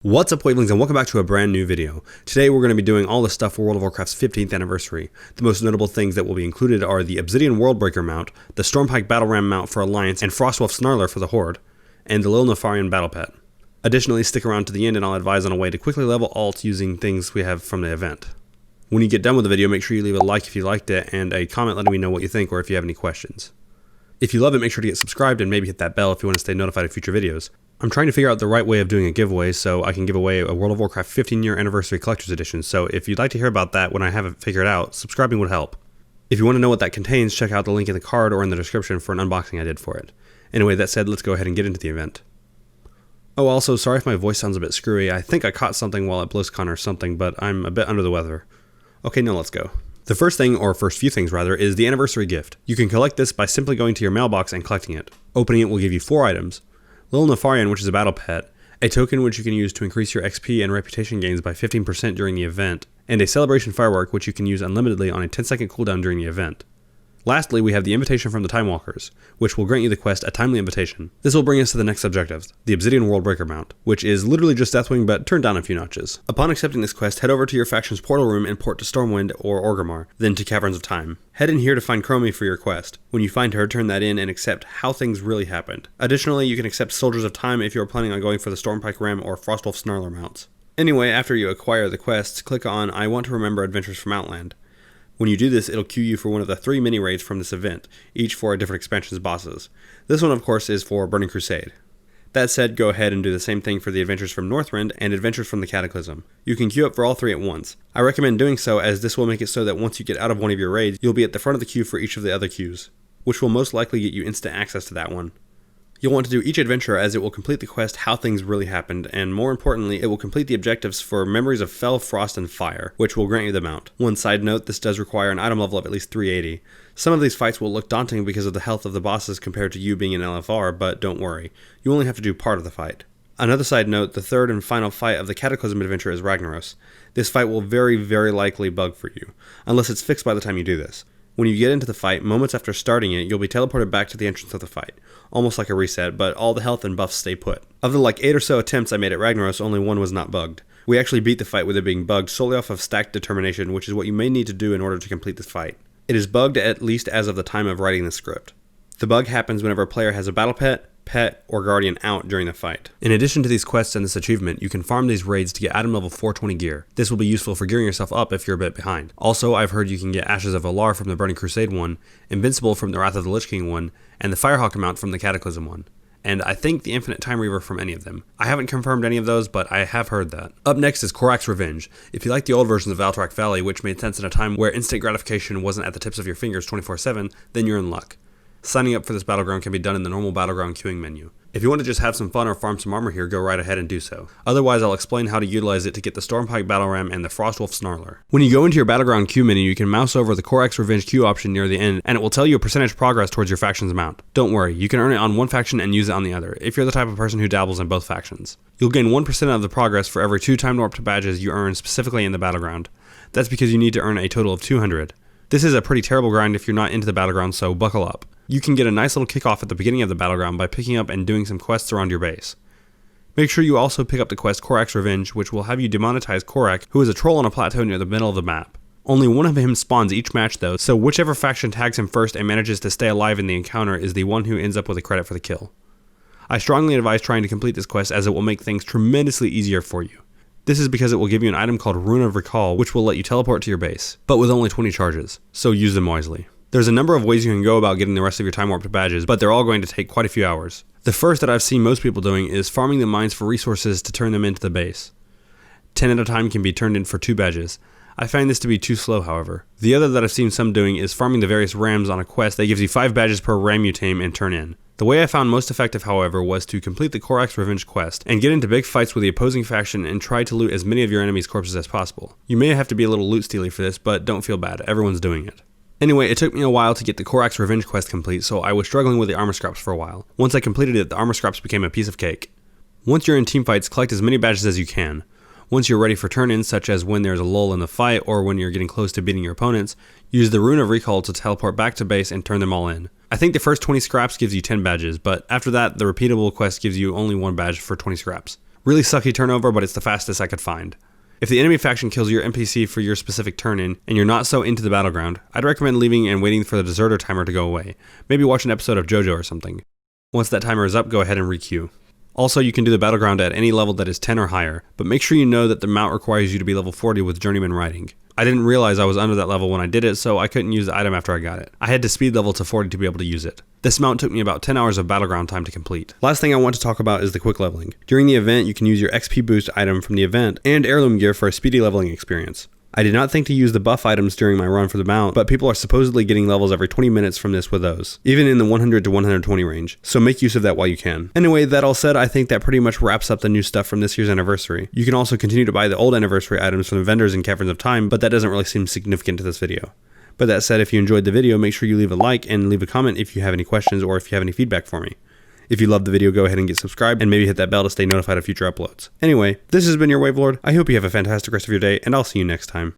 What's up, Wavelings, and welcome back to a brand new video. Today we're going to be doing all the stuff for World of Warcraft's 15th anniversary. The most notable things that will be included are the Obsidian Worldbreaker mount, the Stormpike Battle Ram mount for Alliance and Frostwolf Snarler for the Horde, and the Lil Nefarian battle pet. Additionally, stick around to the end and I'll advise on a way to quickly level alts using things we have from the event. When you get done with the video, make sure you leave a like if you liked it and a comment letting me know what you think or if you have any questions. If you love it, make sure to get subscribed and maybe hit that bell if you want to stay notified of future videos. I'm trying to figure out the right way of doing a giveaway so I can give away a World of Warcraft 15-year anniversary collector's edition, so if you'd like to hear about that when I have it figured out, subscribing would help. If you want to know what that contains, check out the link in the card or in the description for an unboxing I did for it. Anyway, that said, let's go ahead and get into the event. Oh, also, sorry if my voice sounds a bit screwy. I think I caught something while at BlizzCon or something, but I'm a bit under the weather. Okay, now let's go. The first thing, or first few things rather, is the anniversary gift. You can collect this by simply going to your mailbox and collecting it. Opening it will give you 4 items. Lil Nefarian, which is a battle pet, a token which you can use to increase your XP and reputation gains by 15% during the event, and a celebration firework which you can use unlimitedly on a 10-second cooldown during the event. Lastly, we have the invitation from the Time Walkers, which will grant you the quest A Timely Invitation. This will bring us to the next objectives, the Obsidian Worldbreaker mount, which is literally just Deathwing but turned down a few notches. Upon accepting this quest, head over to your faction's portal room and port to Stormwind or Orgrimmar, then to Caverns of Time. Head in here to find Chromie for your quest. When you find her, turn that in and accept How Things Really Happened. Additionally, you can accept Soldiers of Time if you are planning on going for the Stormpike Ram or Frostwolf Snarler mounts. Anyway, after you acquire the quests, click on I Want to Remember Adventures from Outland. When you do this, it'll queue you for one of the 3 mini-raids from this event, each for a different expansion's bosses. This one, of course, is for Burning Crusade. That said, go ahead and do the same thing for the Adventures from Northrend and Adventures from the Cataclysm. You can queue up for all 3 at once. I recommend doing so as this will make it so that once you get out of one of your raids, you'll be at the front of the queue for each of the other queues, which will most likely get you instant access to that one. You'll want to do each adventure as it will complete the quest How Things Really Happened, and more importantly, it will complete the objectives for Memories of Fell, Frost, and Fire, which will grant you the mount. One side note, this does require an item level of at least 380. Some of these fights will look daunting because of the health of the bosses compared to you being an LFR, but don't worry, you only have to do part of the fight. Another side note, the third and final fight of the Cataclysm adventure is Ragnaros. This fight will very likely bug for you, unless it's fixed by the time you do this. When you get into the fight, moments after starting it, you'll be teleported back to the entrance of the fight. Almost like a reset, but all the health and buffs stay put. Of the 8 or so attempts I made at Ragnaros, only 1 was not bugged. We actually beat the fight with it being bugged solely off of stacked determination, which is what you may need to do in order to complete this fight. It is bugged at least as of the time of writing the script. The bug happens whenever a player has a battle pet, or guardian out during the fight. In addition to these quests and this achievement, you can farm these raids to get item level 420 gear. This will be useful for gearing yourself up if you're a bit behind. Also, I've heard you can get Ashes of Alar from the Burning Crusade one, Invincible from the Wrath of the Lich King one, and the Firehawk mount from the Cataclysm one. And I think the Infinite Time Reaver from any of them. I haven't confirmed any of those, but I have heard that. Up next is Korrak's Revenge. If you like the old versions of Alterac Valley, which made sense in a time where instant gratification wasn't at the tips of your fingers 24/7, then you're in luck. Signing up for this battleground can be done in the normal battleground queuing menu. If you want to just have some fun or farm some armor here, go right ahead and do so. Otherwise, I'll explain how to utilize it to get the Stormpike Battle Ram and the Frostwolf Snarler. When you go into your battleground queue menu, you can mouse over the Korrak's Revenge queue option near the end, and it will tell you a percentage progress towards your faction's mount. Don't worry, you can earn it on one faction and use it on the other, if you're the type of person who dabbles in both factions. You'll gain 1% of the progress for every 2 time warped badges you earn specifically in the battleground. That's because you need to earn a total of 200. This is a pretty terrible grind if you're not into the battleground, so buckle up. You can get a nice little kickoff at the beginning of the battleground by picking up and doing some quests around your base. Make sure you also pick up the quest Korrak's Revenge, which will have you demonetize Korrak, who is a troll on a plateau near the middle of the map. Only one of him spawns each match though, so whichever faction tags him first and manages to stay alive in the encounter is the one who ends up with the credit for the kill. I strongly advise trying to complete this quest as it will make things tremendously easier for you. This is because it will give you an item called Rune of Recall, which will let you teleport to your base, but with only 20 charges, so use them wisely. There's a number of ways you can go about getting the rest of your time warped badges, but they're all going to take quite a few hours. The first that I've seen most people doing is farming the mines for resources to turn them into the base. 10 at a time can be turned in for 2 badges. I find this to be too slow, however. The other that I've seen some doing is farming the various rams on a quest that gives you 5 badges per ram you tame and turn in. The way I found most effective, however, was to complete the Korrak's Revenge quest and get into big fights with the opposing faction and try to loot as many of your enemies' corpses as possible. You may have to be a little loot stealy for this, but don't feel bad, everyone's doing it. Anyway, it took me a while to get the Korrak's Revenge quest complete, so I was struggling with the armor scraps for a while. Once I completed it, the armor scraps became a piece of cake. Once you're in teamfights, collect as many badges as you can. Once you're ready for turn-ins, such as when there's a lull in the fight or when you're getting close to beating your opponents, use the Rune of Recall to teleport back to base and turn them all in. I think the first 20 scraps gives you 10 badges, but after that, the repeatable quest gives you only 1 badge for 20 scraps. Really sucky turnover, but it's the fastest I could find. If the enemy faction kills your NPC for your specific turn in, and you're not so into the battleground, I'd recommend leaving and waiting for the deserter timer to go away. Maybe watch an episode of JoJo or something. Once that timer is up, go ahead and requeue. Also, you can do the battleground at any level that is 10 or higher, but make sure you know that the mount requires you to be level 40 with Journeyman Riding. I didn't realize I was under that level when I did it, so I couldn't use the item after I got it. I had to speed level to 40 to be able to use it. This mount took me about 10 hours of battleground time to complete. Last thing I want to talk about is the quick leveling. During the event, you can use your XP boost item from the event and heirloom gear for a speedy leveling experience. I did not think to use the buff items during my run for the mount, but people are supposedly getting levels every 20 minutes from this with those, even in the 100 to 120 range, so make use of that while you can. Anyway, that all said, I think that pretty much wraps up the new stuff from this year's anniversary. You can also continue to buy the old anniversary items from the vendors in Caverns of Time, but that doesn't really seem significant to this video. But that said, if you enjoyed the video, make sure you leave a like and leave a comment if you have any questions or if you have any feedback for me. If you loved the video, go ahead and get subscribed and maybe hit that bell to stay notified of future uploads. Anyway, this has been your Wavelord. I hope you have a fantastic rest of your day, and I'll see you next time.